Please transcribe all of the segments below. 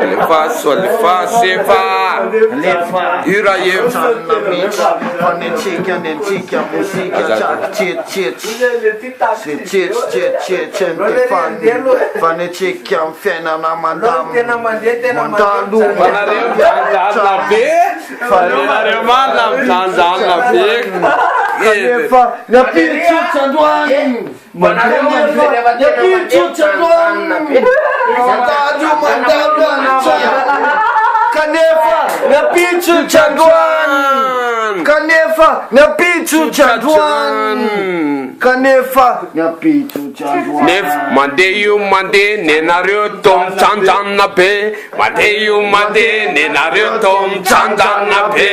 Alefa solifa sefa Ira ye Fanecika necika musika chat fanecika fena na mandam mandalu Jangan be Fanare malam jangan be Kanefa na pinchu chandwan na pinchu chandwan Kanefa na pinchu chandwan Kanefa na pinchu chandwan Kanefa na pinchu chandwan Nef mandeyu mande nenario tom chanjan na pe Mandeyu mande nenario tom chanjan na pe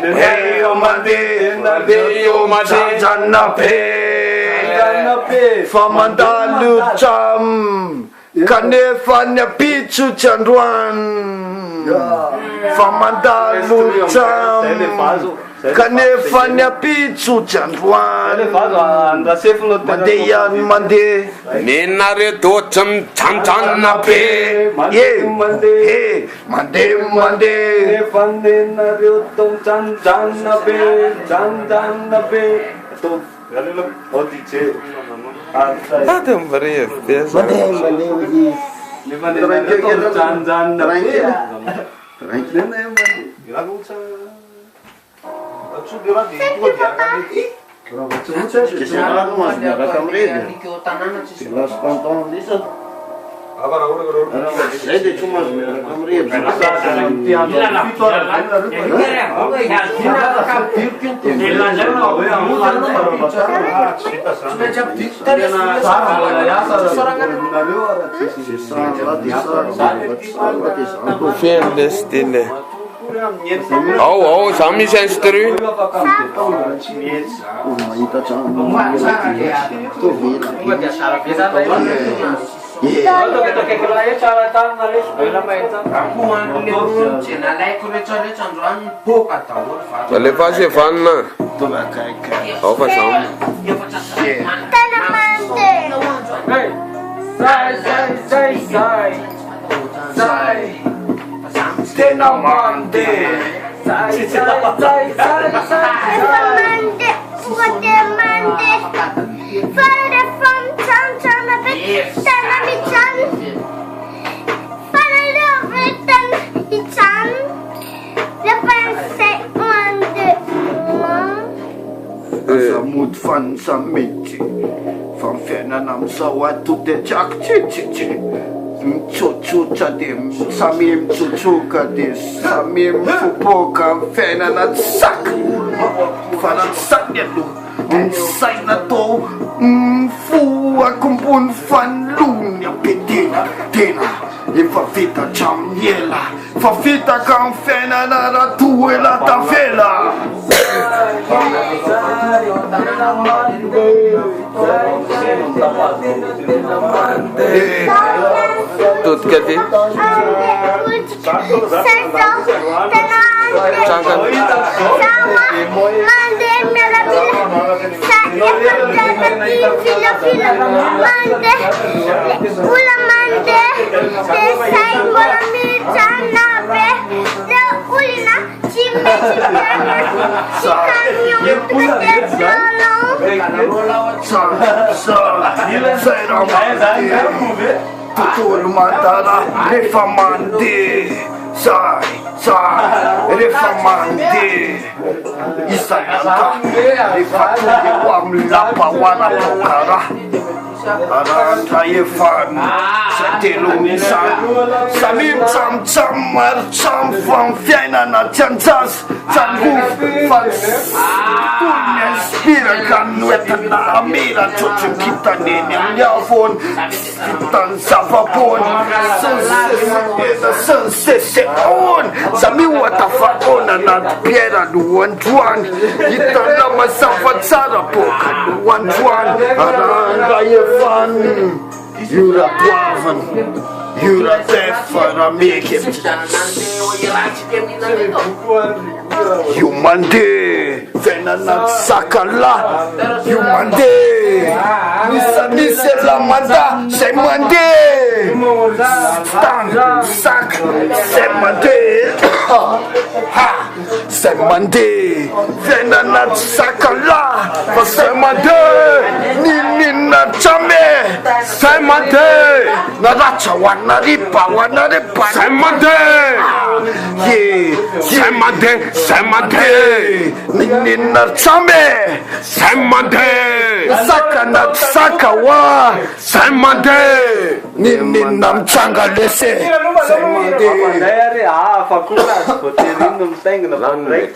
Mandeyu mande nenario chanjan na pe Famandalu cham Kanefa na pinchu chandwan Famandalu cham Kanefa na pinchu chandwan Mandeyan mande Nenario to chanjan na pe Mande Nenario tom chanjan na pe Adam beri biasa Oh, sami senstru. Boleh pasir fana. Apa sama? Samut fan samiti Fan fena nam sawat tute chak chichichi Chuchu chadim Samim chuchu kadis Samim fupoka fena na sak Fana sak niya Say na to Fu akumpun fan lun niya pitina Ifafita cham yela Fafita kan fena na ratuela ta fela Tut kati. Tutul matara reformante reformante isayanta rifatude wamlapa wana tokara aranta yefan satelumisan samim cham cham mar cham fan fiaina na chanchas chanhuf fan tunya spira kan wetana amira chochu kita nene nyafon tan sapapon sensation sami watafaona na piera duantuan itana masafa tsara poka duantuan aranga yefan yura tuavan yura tefara make it Yumande Fenanat Sakala Yumande Nisa la manda Semande stand, sak, say mandeha, ha, say mande, venana sakala, for say mande, nina chame, say mande, naracha wanaripa, say mande, say mande, say mande, nina chame, say mande, sakana sakawa, say mande, nina mchanga lese, say mande. Faculdade, poteria não tem, não tem.